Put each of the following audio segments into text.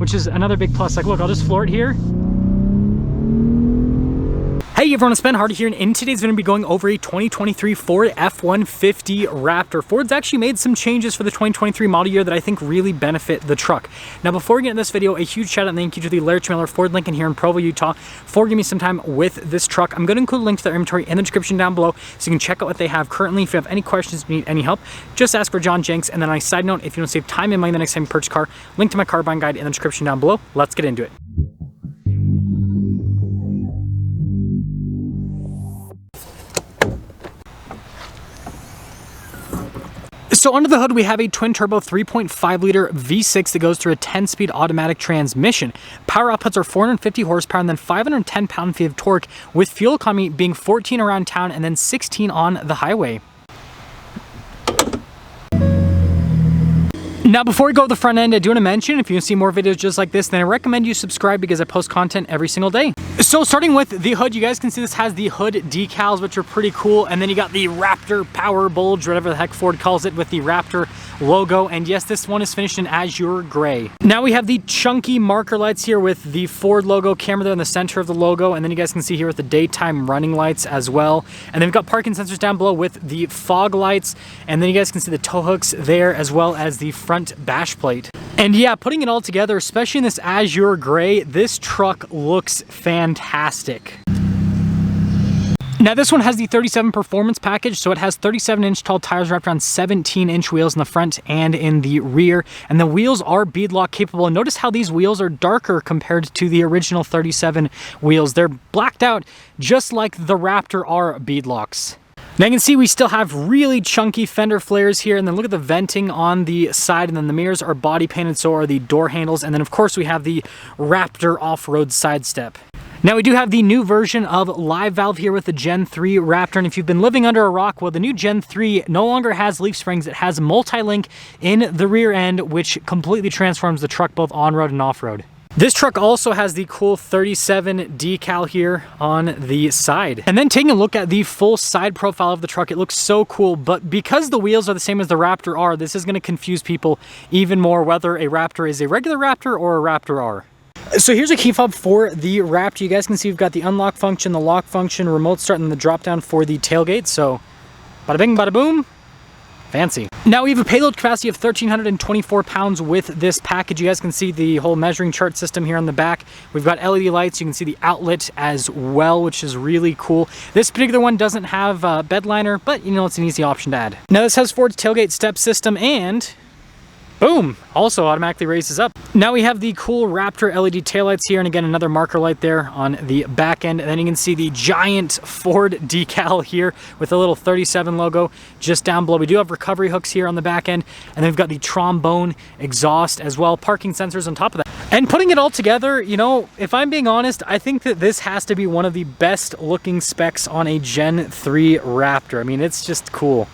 which is another big plus. Like, look, I'll just floor it here. Hey everyone, it's Ben Hardy here, and in today's video, I'm going to be going over a 2023 Ford F-150 Raptor. Ford's actually made some changes for the 2023 model year that I think really benefit the truck. Now, before we get into this video, a huge shout out and thank you to the Larry Miller Ford Lincoln here in Provo, Utah, for giving me some time with this truck. I'm going to include a link to their inventory in the description down below, so you can check out what they have currently. If you have any questions, need any help, just ask for John Jenks. And then on a side note, if you want to save time and money the next time you purchase a car, link to my car buying guide in the description down below. Let's get into it. So under the hood, we have a twin-turbo 3.5-liter V6 that goes through a 10-speed automatic transmission. Power outputs are 450 horsepower and then 510 pound-feet of torque, with fuel economy being 14 around town and then 16 on the highway. Now, before we go to the front end, I do want to mention, if you want to see more videos just like this, then I recommend you subscribe because I post content every single day. So starting with the hood, you guys can see this has the hood decals, which are pretty cool. And then you got the Raptor Power Bulge, whatever the heck Ford calls it, with the Raptor logo. And yes, this one is finished in azure gray. Now we have the chunky marker lights here with the Ford logo camera there in the center of the logo. And then you guys can see here with the daytime running lights as well. And then we've got parking sensors down below with the fog lights. And then you guys can see the tow hooks there, as well as the front bash plate. And yeah, putting it all together, especially in this azure gray, this truck looks fantastic. Now this one has the 37 performance package, so it has 37-inch tall tires wrapped around 17-inch wheels in the front and in the rear, and the wheels are beadlock capable. And notice how these wheels are darker compared to the original 37 wheels. They're blacked out just like the Raptor are beadlocks. Now you can see we still have really chunky fender flares here, and then look at the venting on the side, and then the mirrors are body painted, so are the door handles, and then of course we have the Raptor off-road side step. Now we do have the new version of Live Valve here with the Gen 3 Raptor, and if you've been living under a rock, well, the new Gen 3 no longer has leaf springs. It has multi-link in the rear end, which completely transforms the truck both on-road and off-road. This truck also has the cool 37 decal here on the side. And then taking a look at the full side profile of the truck, it looks so cool, but because the wheels are the same as the Raptor R, this is going to confuse people even more whether a Raptor is a regular Raptor or a Raptor R. So here's a key fob for the Raptor. You guys can see we've got the unlock function, the lock function, remote start, and the drop down for the tailgate. So bada bing, bada boom. Fancy. Now we have a payload capacity of 1,324 pounds with this package. You guys can see the whole measuring chart system here on the back. We've got LED lights. You can see the outlet as well, which is really cool. This particular one doesn't have a bed liner, but you know, it's an easy option to add. Now this has Ford's tailgate step system, and boom, also automatically raises up. Now we have the cool Raptor LED taillights here, and again, another marker light there on the back end. And then you can see the giant Ford decal here with a little 37 logo just down below. We do have recovery hooks here on the back end, and then we've got the trombone exhaust as well, parking sensors on top of that. And putting it all together, you know, if I'm being honest, I think that this has to be one of the best looking specs on a Gen 3 Raptor. I mean, it's just cool.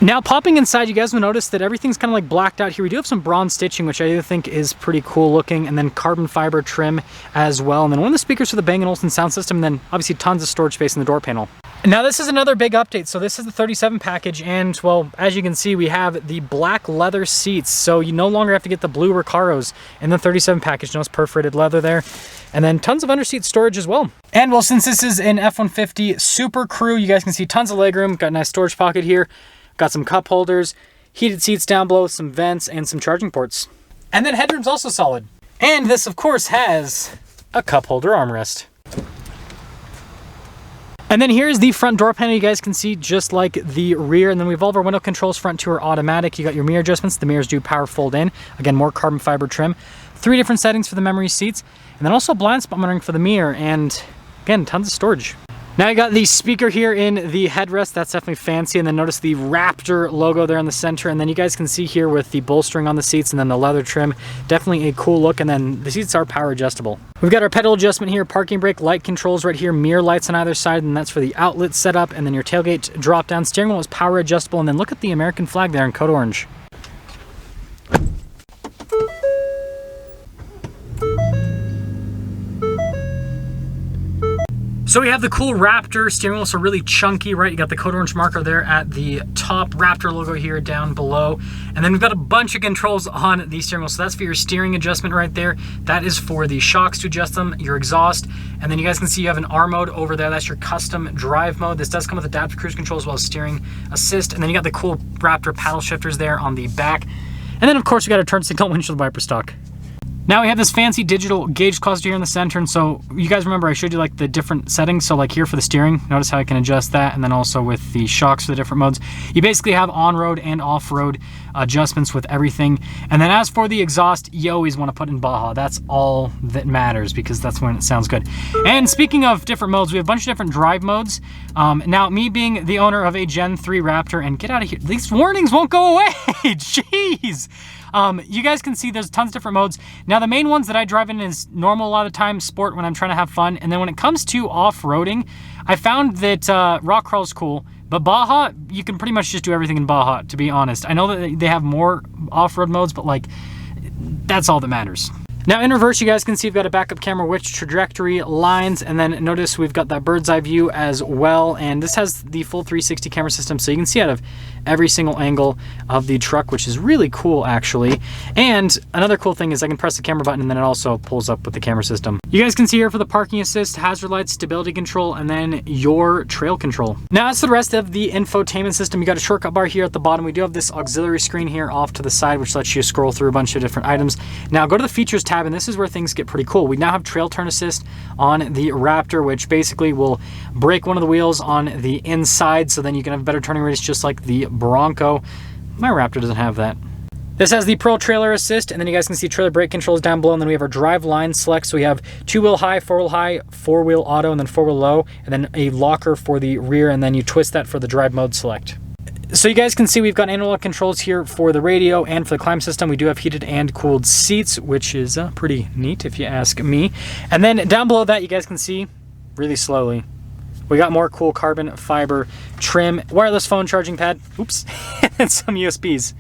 Now popping inside, you guys will notice that everything's kind of like blacked out here. We do have some bronze stitching, which I think is pretty cool looking, and then carbon fiber trim as well. And then one of the speakers for the Bang & Olufsen sound system, and then obviously tons of storage space in the door panel. Now this is another big update. So this is the 37 package, and well, as you can see, we have the black leather seats. So you no longer have to get the blue Recaros in the 37 package. No, it's perforated leather there. And then tons of underseat storage as well. And well, since this is an F-150 Super Crew, you guys can see tons of legroom. Got a nice storage pocket here. Got some cup holders, heated seats down below, some vents, and some charging ports. And then headroom's also solid. And this, of course, has a cup holder armrest. And then here's the front door panel. You guys can see just like the rear. And then we have all of our window controls. Front two are automatic. You got your mirror adjustments. The mirrors do power fold in. Again, more carbon fiber trim. 3 different settings for the memory seats. And then also blind spot monitoring for the mirror. And again, tons of storage. Now you got the speaker here in the headrest. That's definitely fancy. And then notice the Raptor logo there in the center. And then you guys can see here with the bolstering on the seats and then the leather trim. Definitely a cool look. And then the seats are power adjustable. We've got our pedal adjustment here, parking brake, light controls right here, mirror lights on either side, and that's for the outlet setup. And then your tailgate drop down. Steering wheel is power adjustable. And then look at the American flag there in code orange. So we have the cool Raptor steering wheel, so really chunky, right? You got the code orange marker there at the top, Raptor logo here down below. And then we've got a bunch of controls on the steering wheel. So that's for your steering adjustment right there. That is for the shocks to adjust them, your exhaust. And then you guys can see you have an R mode over there. That's your custom drive mode. This does come with adaptive cruise control as well as steering assist. And then you got the cool Raptor paddle shifters there on the back. And then of course we got a turn signal windshield wiper stock. Now we have this fancy digital gauge cluster here in the center, and so you guys remember I showed you like the different settings. So like here for the steering, notice how I can adjust that, and then also with the shocks for the different modes. You basically have on-road and off-road adjustments with everything. And then as for the exhaust, you always want to put in Baja. That's all that matters because that's when it sounds good. And speaking of different modes, we have a bunch of different drive modes. Now me being the owner of a Gen 3 Raptor, and get out of here, these warnings won't go away, jeez. You guys can see there's tons of different modes. Now the main ones that I drive in is normal a lot of the time, sport when I'm trying to have fun. And then when it comes to off-roading, I found that rock crawl is cool, but Baja, you can pretty much just do everything in Baja, to be honest. I know that they have more off-road modes, but like, that's all that matters. Now in reverse, you guys can see we've got a backup camera with trajectory lines, and then notice we've got that bird's eye view as well. And this has the full 360 camera system, so you can see out of every single angle of the truck, which is really cool actually. And another cool thing is I can press the camera button and then it also pulls up with the camera system. You guys can see here for the parking assist, hazard lights, stability control, and then your trail control. Now as for the rest of the infotainment system, you got a shortcut bar here at the bottom. We do have this auxiliary screen here off to the side, which lets you scroll through a bunch of different items. Now go to the features tab, and this is where things get pretty cool. We now have trail turn assist on the Raptor, which basically will break one of the wheels on the inside, so then you can have better turning radius just like the Bronco. My Raptor doesn't have that. This has the Pro Trailer Assist, and then you guys can see trailer brake controls down below, and then we have our drive line select. So we have 2-wheel high, 4-wheel high, 4-wheel auto, and then 4-wheel low, and then a locker for the rear, and then you twist that for the drive mode select. So you guys can see we've got analog controls here for the radio and for the climate system. We do have heated and cooled seats, which is pretty neat if you ask me. And then down below that, you guys can see really slowly, we got more cool carbon fiber trim, wireless phone charging pad, oops, and some USBs.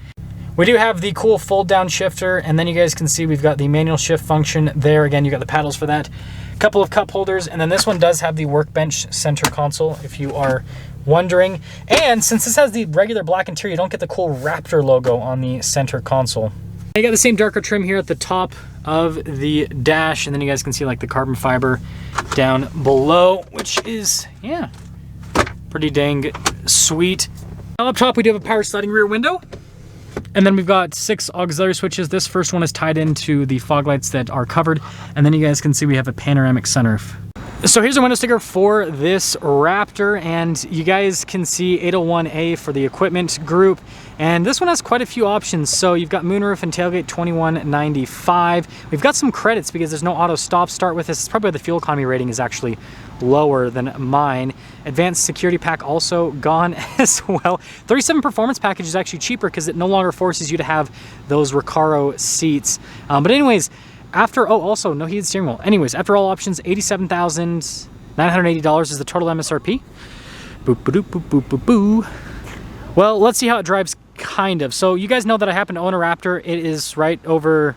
We do have the cool fold down shifter, and then you guys can see we've got the manual shift function there. Again, you got the paddles for that. A couple of cup holders, and then this one does have the workbench center console if you are wondering. And since this has the regular black interior, you don't get the cool Raptor logo on the center console. You got the same darker trim here at the top of the dash, and then you guys can see like the carbon fiber down below, which is, yeah, pretty dang sweet. Now up top, we do have a power sliding rear window. And then we've got 6 auxiliary switches. This first one is tied into the fog lights that are covered. And then you guys can see we have a panoramic sunroof. So here's a window sticker for this Raptor, and you guys can see 801A for the equipment group. And this one has quite a few options. So you've got moonroof and tailgate, $21.95. We've got some credits because there's no auto stop start with this. It's probably why the fuel economy rating is actually lower than mine. Advanced security pack also gone as well. 37 performance package is actually cheaper because it no longer forces you to have those Recaro seats. But anyways, after, oh, also no heated steering wheel. Anyways, after all options, $87,980 is the total MSRP. Boop, boop, boop, boop, boop, boop. Well, let's see how it drives, kind of. So you guys know that I happen to own a Raptor. It is right over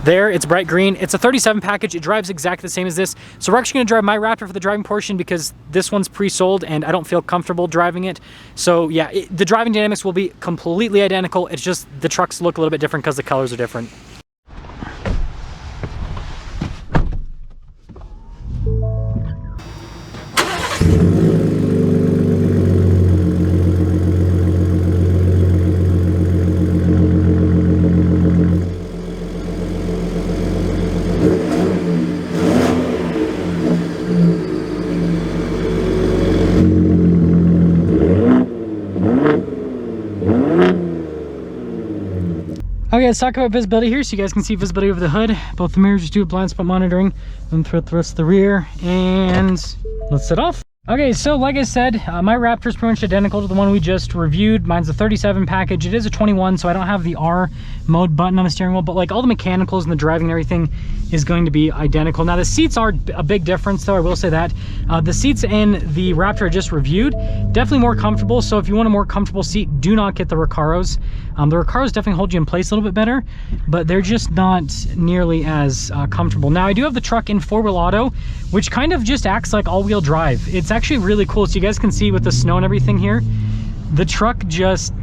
there. It's bright green. It's a 37 package. It drives exactly the same as this. So we're actually going to drive my Raptor for the driving portion because this one's pre-sold and I don't feel comfortable driving it. So yeah, the driving dynamics will be completely identical. It's just the trucks look a little bit different because the colors are different. Okay, let's talk about visibility here. So you guys can see visibility over the hood. Both the mirrors just do blind spot monitoring. Then throughout the rest of the rear. And let's set off. Okay, so like I said, my Raptor is pretty much identical to the one we just reviewed. Mine's a 37 package. It is a 21, so I don't have the R mode button on the steering wheel, but like all the mechanicals and the driving and everything is going to be identical. Now the seats are a big difference though, I will say that. The seats in the Raptor I just reviewed, definitely more comfortable. So if you want a more comfortable seat, do not get the Recaros. The Recaros definitely hold you in place a little bit better, but they're just not nearly as comfortable. Now I do have the truck in 4-wheel auto, which kind of just acts like all-wheel drive. It's actually really cool. So you guys can see with the snow and everything here, the truck just,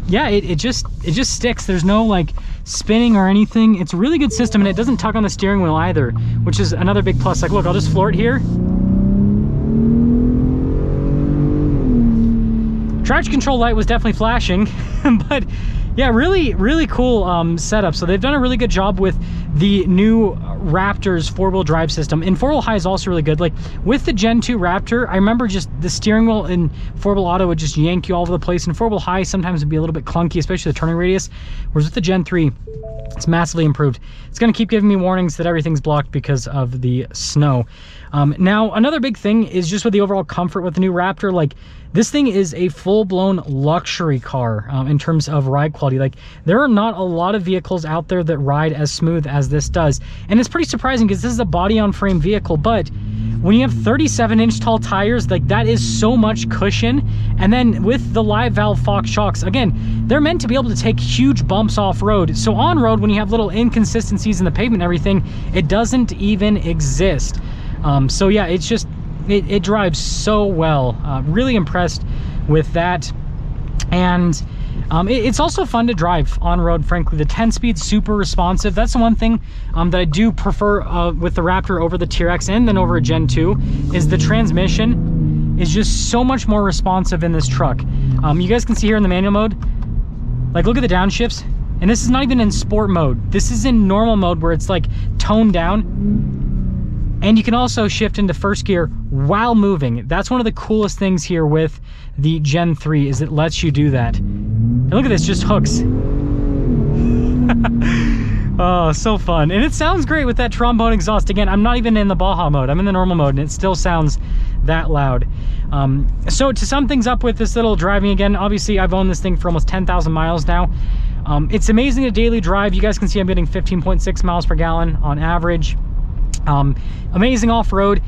yeah, it just sticks. There's no like spinning or anything. It's a really good system, and it doesn't tug on the steering wheel either, which is another big plus. Like, look, I'll just floor it here. Traction control light was definitely flashing, but yeah, really cool setup. So they've done a really good job with the new Raptor's 4-wheel drive system. And 4-wheel high is also really good. Like with the Gen 2 Raptor, I remember just the steering wheel in 4-wheel auto would just yank you all over the place, and 4-wheel high sometimes would be a little bit clunky, especially the turning radius. Whereas with the Gen 3, it's massively improved. It's going to keep giving me warnings that everything's blocked because of the snow. Now, another big thing is just with the overall comfort with the new Raptor. Like, this thing is a full-blown luxury car in terms of ride quality. Like, there are not a lot of vehicles out there that ride as smooth as this does. And it's pretty surprising because this is a body-on-frame vehicle, but when you have 37-inch tall tires, like, that is so much cushion. And then with the live valve Fox shocks, again, they're meant to be able to take huge bumps off-road. So on-road, when you have little inconsistencies in the pavement and everything, it doesn't even exist. So yeah, it's just, it drives so well. Really impressed with that. And it's also fun to drive on road, frankly. The 10-speed, super responsive. That's the one thing that I do prefer with the Raptor over the TRX and then over a Gen 2, is the transmission is just so much more responsive in this truck. You guys can see here in the manual mode, like, look at the downshifts. And this is not even in sport mode. This is in normal mode where it's like toned down. And you can also shift into first gear while moving. That's one of the coolest things here with the Gen 3, is it lets you do that. And look at this, just hooks. Oh, so fun. And it sounds great with that trombone exhaust. Again, I'm not even in the Baja mode. I'm in the normal mode, and it still sounds that loud. So to sum things up with this little driving, again, obviously I've owned this thing for almost 10,000 miles now. It's amazing to daily drive. You guys can see I'm getting 15.6 miles per gallon on average. Amazing off-road.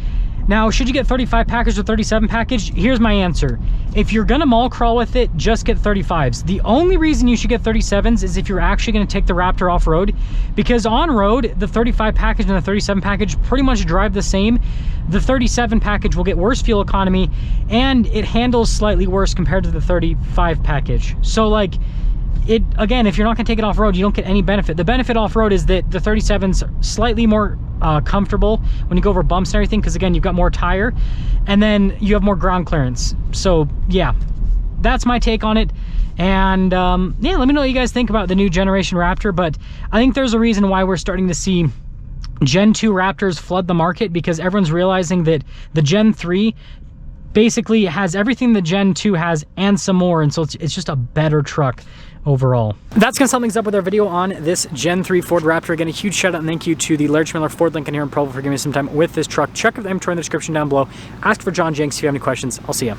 Now, should you get 35 package or 37 package? Here's my answer. If you're gonna mall crawl with it, just get 35s. The only reason you should get 37s is if you're actually gonna take the Raptor off-road, because on-road, the 35 package and the 37 package pretty much drive the same. The 37 package will get worse fuel economy, and it handles slightly worse compared to the 35 package. So like, it, again, if you're not gonna take it off-road, you don't get any benefit. The benefit off-road is that the 37's slightly more comfortable when you go over bumps and everything, because again, you've got more tire, and then you have more ground clearance. So yeah, that's my take on it. And yeah, let me know what you guys think about the new generation Raptor. But I think there's a reason why we're starting to see Gen 2 Raptors flood the market, because everyone's realizing that the Gen 3 basically has everything the Gen 2 has and some more, and so it's just a better truck overall. That's gonna sum things up with our video on this Gen 3 Ford Raptor. Again, a huge shout out and thank you to the Larry Miller Ford Lincoln here in Provo for giving me some time with this truck. Check out the inventory in the description down below. Ask for John Jenks if you have any questions. I'll see you.